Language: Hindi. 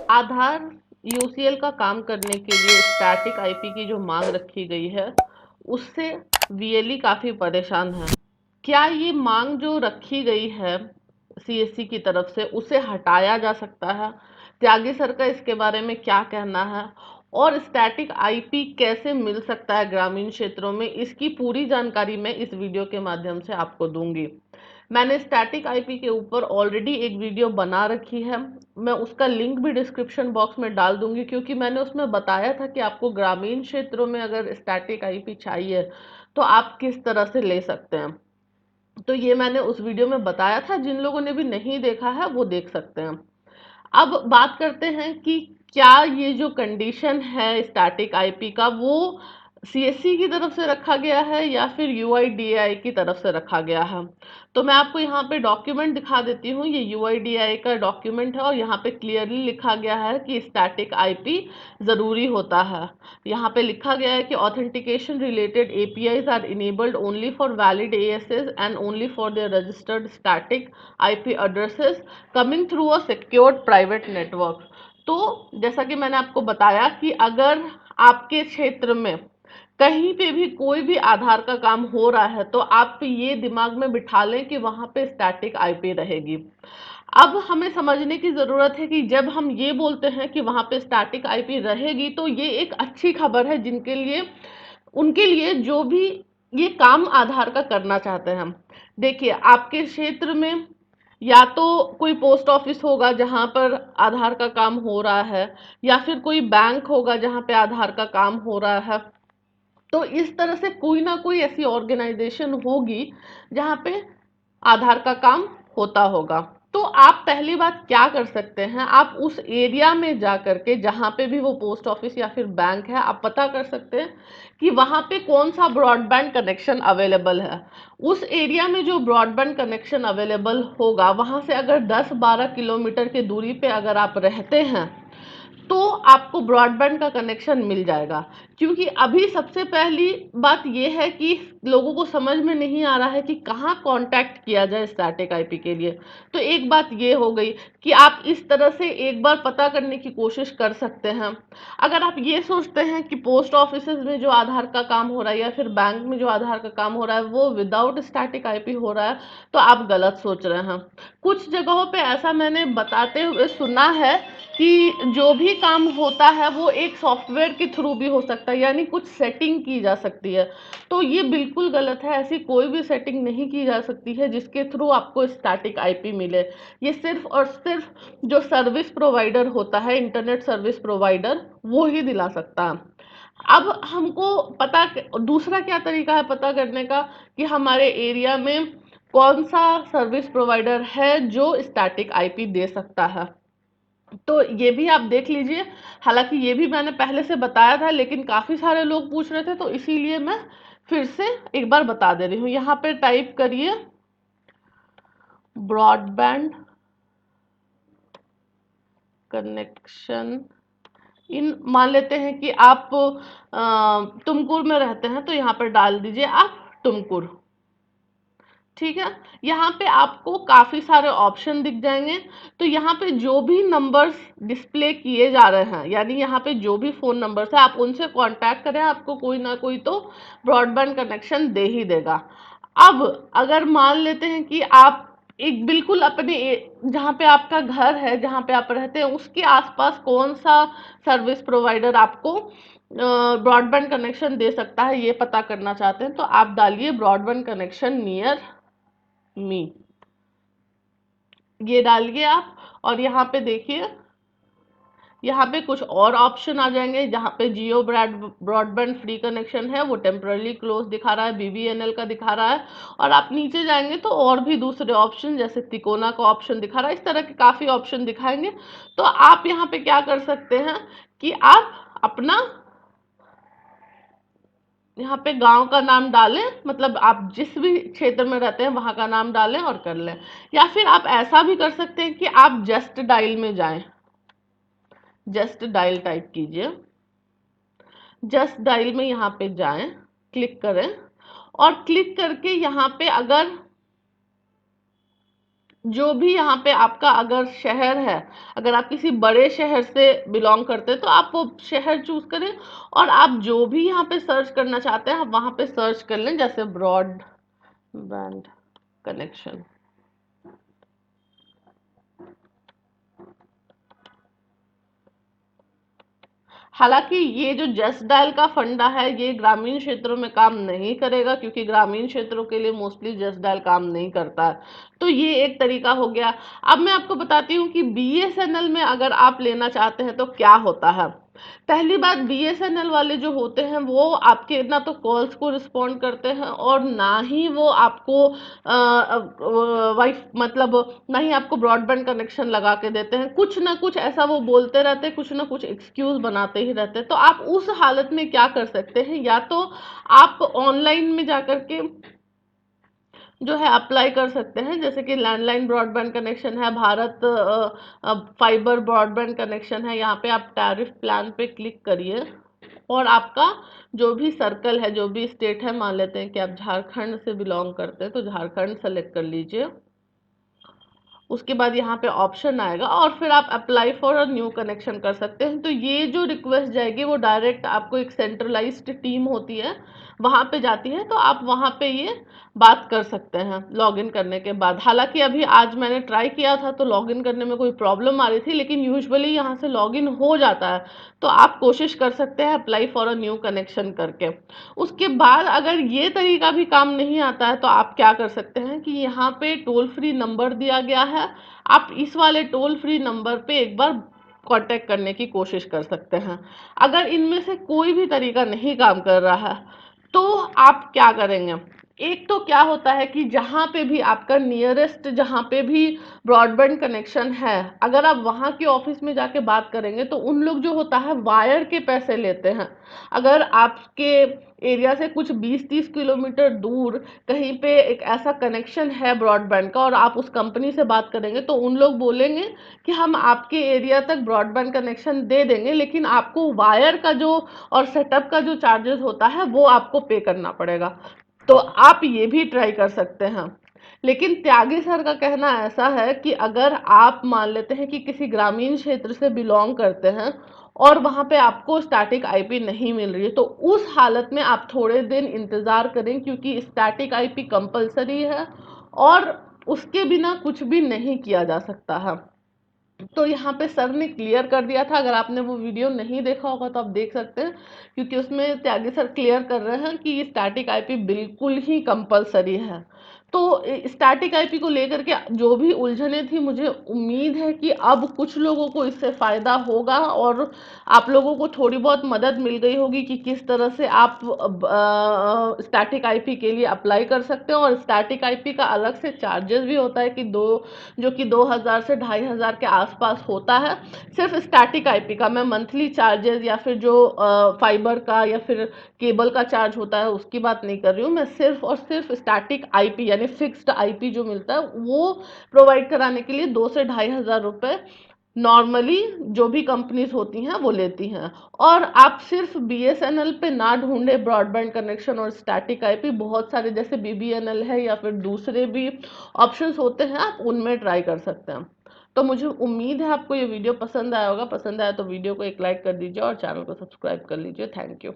आधार यूसीएल का काम करने के लिए स्टैटिक आईपी की जो मांग रखी गई है उससे वीएलई काफी परेशान है। क्या ये मांग जो रखी गई है सीएससी की तरफ से उसे हटाया जा सकता है? त्यागी सर का इसके बारे में क्या कहना है? और स्टैटिक आईपी कैसे मिल सकता है ग्रामीण क्षेत्रों में, इसकी पूरी जानकारी मैं इस वीडियो के माध्यम से आपको दूंगी। मैंने स्टैटिक आईपी के ऊपर ऑलरेडी एक वीडियो बना रखी है, मैं उसका लिंक भी डिस्क्रिप्शन बॉक्स में डाल दूंगी, क्योंकि मैंने उसमें बताया था कि आपको ग्रामीण क्षेत्रों में अगर स्टैटिक आईपी चाहिए तो आप किस तरह से ले सकते हैं। तो ये मैंने उस वीडियो में बताया था, जिन लोगों ने भी नहीं देखा है वो देख सकते हैं। अब बात करते हैं कि क्या ये जो कंडीशन है स्टैटिक आईपी का वो सीएससी की तरफ से रखा गया है या फिर यूआईडीएआई की तरफ से रखा गया है। तो मैं आपको यहाँ पे डॉक्यूमेंट दिखा देती हूँ, ये यूआईडीएआई का डॉक्यूमेंट है और यहाँ पे क्लियरली लिखा गया है कि स्टैटिक आईपी जरूरी होता है। यहाँ पे लिखा गया है कि authentication related APIs are enabled only for valid ASS and only for their registered static IP addresses coming through a secured private network. तो जैसा कि मैंने आपको बताया कि अगर आपके क्षेत्र में कहीं पे भी कोई भी आधार का काम हो रहा है तो आप ये दिमाग में बिठा लें कि वहां पे स्टैटिक आईपी रहेगी। अब हमें समझने की जरूरत है कि जब हम ये बोलते हैं कि वहां पे स्टैटिक आईपी रहेगी तो ये एक अच्छी खबर है जिनके लिए, उनके लिए जो भी ये काम आधार का करना चाहते हैं। देखिए आपके क्षेत्र में या तो कोई पोस्ट ऑफिस होगा जहां पर आधार का काम हो रहा है, या फिर कोई बैंक होगा जहां पे आधार का काम हो रहा है। तो इस तरह से कोई ना कोई ऐसी ऑर्गेनाइजेशन होगी जहां पे आधार का काम होता होगा। तो आप पहली बात क्या कर सकते हैं, आप उस एरिया में जा करके जहां पे भी वो पोस्ट ऑफिस या फिर बैंक है आप पता कर सकते हैं कि वहां पे कौन सा ब्रॉडबैंड कनेक्शन अवेलेबल है। उस एरिया में जो ब्रॉडबैंड कनेक्शन अवेलेबल होगा वहां से अगर 10-12 किलोमीटर की दूरी पे अगर आप रहते हैं तो आपको ब्रॉडबैंड का कनेक्शन मिल जाएगा। क्योंकि अभी सबसे पहली बात यह है कि लोगों को समझ में नहीं आ रहा है कि कहाँ कांटेक्ट किया जाए स्टैटिक आईपी के लिए। तो एक बात ये हो गई कि आप इस तरह से एक बार पता करने की कोशिश कर सकते हैं। अगर आप ये सोचते हैं कि पोस्ट ऑफिस में जो आधार का काम हो रहा है या फिर बैंक में जो आधार का काम हो रहा है वो विदाउट स्टैटिक आईपी हो रहा है, तो आप गलत सोच रहे हैं। कुछ जगहों पे ऐसा मैंने बताते हुए सुना है कि जो भी काम होता है वो एक सॉफ्टवेयर के थ्रू भी हो सकता है, यानी कुछ सेटिंग की जा सकती है। तो ये बिल्कुल गलत है, ऐसी कोई भी सेटिंग नहीं की जा सकती है जिसके थ्रू आपको स्टैटिक आईपी मिले। ये सिर्फ और सिर्फ जो सर्विस प्रोवाइडर होता है, इंटरनेट सर्विस प्रोवाइडर, वो ही दिला सकता है। अब हमको पता, दूसरा क्या तरीका है पता करने का कि हमारे एरिया में कौन सा सर्विस प्रोवाइडर है जो स्टैटिक आईपी दे सकता है। तो ये भी आप देख लीजिए। हालांकि ये भी मैंने पहले से बताया था लेकिन काफी सारे लोग पूछ रहे थे तो इसीलिए मैं फिर से एक बार बता दे रही हूँ। यहाँ पे टाइप करिए ब्रॉडबैंड कनेक्शन इन, मान लेते हैं कि आप तुमकुर में रहते हैं तो यहाँ पर डाल दीजिए आप तुमकुर। ठीक है, यहाँ पे आपको काफी सारे ऑप्शन दिख जाएंगे। तो यहाँ पे जो भी नंबर्स डिस्प्ले किए जा रहे हैं, यानी यहाँ पे जो भी फोन नंबर्स है आप उनसे कांटेक्ट करें, आपको कोई ना कोई तो ब्रॉडबैंड कनेक्शन दे ही देगा। अब अगर मान लेते हैं कि आप एक बिल्कुल अपने जहाँ पे आपका घर है, जहाँ पे आप रहते हैं उसके आसपास कौन सा सर्विस प्रोवाइडर आपको ब्रॉडबैंड कनेक्शन दे सकता है ये पता करना चाहते हैं, तो आप डालिए ब्रॉडबैंड कनेक्शन नियर मी, ये डालिए आप। और यहाँ पे देखिए, यहाँ पे कुछ और ऑप्शन आ जाएंगे। जहाँ पे जियो ब्रॉडबैंड फ्री कनेक्शन है वो टेम्परली क्लोज दिखा रहा है, बीबीएनएल का दिखा रहा है। और आप नीचे जाएंगे तो और भी दूसरे ऑप्शन जैसे तिकोना का ऑप्शन दिखा रहा है, इस तरह के काफी ऑप्शन दिखाएंगे। तो आप यहाँ पे क्या कर सकते हैं कि आप अपना यहाँ पे गांव का नाम डालें, मतलब आप जिस भी क्षेत्र में रहते हैं वहां का नाम डालें और कर लें। या फिर आप ऐसा भी कर सकते हैं कि आप जस्ट डायल में जाएं, जस्ट डायल टाइप कीजिए, जस्ट डायल में यहाँ पे जाएं, क्लिक करें और क्लिक करके यहाँ पे अगर जो भी यहाँ पे आपका अगर शहर है, अगर आप किसी बड़े शहर से बिलोंग करते हैं तो आप वो शहर चूज करें, और आप जो भी यहाँ पे सर्च करना चाहते हैं आप वहां पे सर्च कर लें, जैसे ब्रॉडबैंड कनेक्शन। हालांकि ये जो जस्ट डायल का फंडा है ये ग्रामीण क्षेत्रों में काम नहीं करेगा, क्योंकि ग्रामीण क्षेत्रों के लिए मोस्टली जस्ट डायल काम नहीं करता है। तो ये एक तरीका हो गया। अब मैं आपको बताती हूँ कि बीएसएनएल में अगर आप लेना चाहते हैं तो क्या होता है। पहली बात, बीएसएनएल वाले जो होते हैं वो आपके ना तो कॉल्स को रिस्पॉन्ड करते हैं और ना ही वो आपको वाइफ मतलब ना ही आपको ब्रॉडबैंड कनेक्शन लगा के देते हैं। कुछ ना कुछ ऐसा वो बोलते रहते हैं, कुछ ना कुछ एक्सक्यूज बनाते ही रहते हैं। तो आप उस हालत में क्या कर सकते हैं, या तो आप ऑनलाइन में जाकर के जो है अप्लाई कर सकते हैं, जैसे कि लैंडलाइन ब्रॉडबैंड कनेक्शन है, भारत फाइबर ब्रॉडबैंड कनेक्शन है। यहाँ पे आप टैरिफ प्लान पे क्लिक करिए और आपका जो भी सर्कल है, जो भी स्टेट है, मान लेते हैं कि आप झारखंड से बिलोंग करते हैं तो झारखंड सेलेक्ट कर लीजिए। उसके बाद यहाँ पे ऑप्शन आएगा और फिर आप apply for a new connection कर सकते हैं। तो ये जो रिक्वेस्ट जाएगी वो डायरेक्ट आपको एक सेंट्रलाइज्ड टीम होती है वहाँ पे जाती है, तो आप वहाँ पे ये बात कर सकते हैं लॉगिन करने के बाद। हालांकि अभी आज मैंने ट्राई किया था तो लॉगिन करने में कोई प्रॉब्लम आ रही थी, लेकिन यूजुअली यहाँ से लॉगिन हो जाता है। तो आप कोशिश कर सकते हैं apply for a new connection करके। उसके बाद अगर ये तरीका भी काम नहीं आता है तो आप क्या कर सकते हैं कि यहाँ पे टोल फ्री नंबर दिया गया है, आप इस वाले टोल फ्री नंबर पे एक बार कांटेक्ट करने की कोशिश कर सकते हैं। अगर इनमें से कोई भी तरीका नहीं काम कर रहा है तो आप क्या करेंगे। एक तो क्या होता है कि जहाँ पे भी आपका नियरेस्ट, जहाँ पे भी ब्रॉडबैंड कनेक्शन है, अगर आप वहाँ के ऑफिस में जाके बात करेंगे तो उन लोग जो होता है वायर के पैसे लेते हैं। अगर आपके एरिया से कुछ 20-30 किलोमीटर दूर कहीं पे एक ऐसा कनेक्शन है ब्रॉडबैंड का और आप उस कंपनी से बात करेंगे तो उन लोग बोलेंगे कि हम आपके एरिया तक ब्रॉडबैंड कनेक्शन दे देंगे, लेकिन आपको वायर का जो और सेटअप का जो चार्जेस होता है वो आपको पे करना पड़ेगा। तो आप ये भी ट्राई कर सकते हैं। लेकिन त्यागी सर का कहना ऐसा है कि अगर आप मान लेते हैं कि किसी ग्रामीण क्षेत्र से बिलोंग करते हैं और वहां पे आपको स्टैटिक आईपी नहीं मिल रही है तो उस हालत में आप थोड़े दिन इंतजार करें, क्योंकि स्टैटिक आईपी कंपलसरी है और उसके बिना कुछ भी नहीं किया जा सकता है। तो यहाँ पे सर ने क्लियर कर दिया था, अगर आपने वो वीडियो नहीं देखा होगा तो आप देख सकते हैं, क्योंकि उसमें त्यागी सर क्लियर कर रहे हैं कि स्टैटिक आईपी बिल्कुल ही कंपलसरी है। तो स्टैटिक आईपी को लेकर के जो भी उलझने थी, मुझे उम्मीद है कि अब कुछ लोगों को इससे फायदा होगा और आप लोगों को थोड़ी बहुत मदद मिल गई होगी कि किस तरह से आप स्टैटिक आईपी के लिए अप्लाई कर सकते हैं। और स्टैटिक आईपी का अलग से चार्जेस भी होता है कि जो कि 2000 से 2500 के आसपास होता है सिर्फ स्टैटिक आईपी का। मैं मंथली चार्जेस या फिर जो फाइबर का या फिर केबल का चार्ज होता है उसकी बात नहीं कर रही हूँ, मैं सिर्फ और सिर्फ स्टैटिक आईपी यानी फिक्स्ड आईपी जो मिलता है वो प्रोवाइड कराने के लिए 2 से 2500 रुपए नॉर्मली जो भी कंपनीज होती हैं वो लेती हैं। और आप सिर्फ बीएसएनएल पे ना ढूंढे ब्रॉडबैंड कनेक्शन और स्टैटिक आईपी, बहुत सारे जैसे बीबीएनएल है या फिर दूसरे भी ऑप्शंस होते हैं, आप उनमें ट्राई कर सकते हैं। तो मुझे उम्मीद है आपको ये वीडियो पसंद आया होगा। पसंद आया तो वीडियो को एक लाइक कर दीजिए और चैनल को सब्सक्राइब कर लीजिए। Thank you.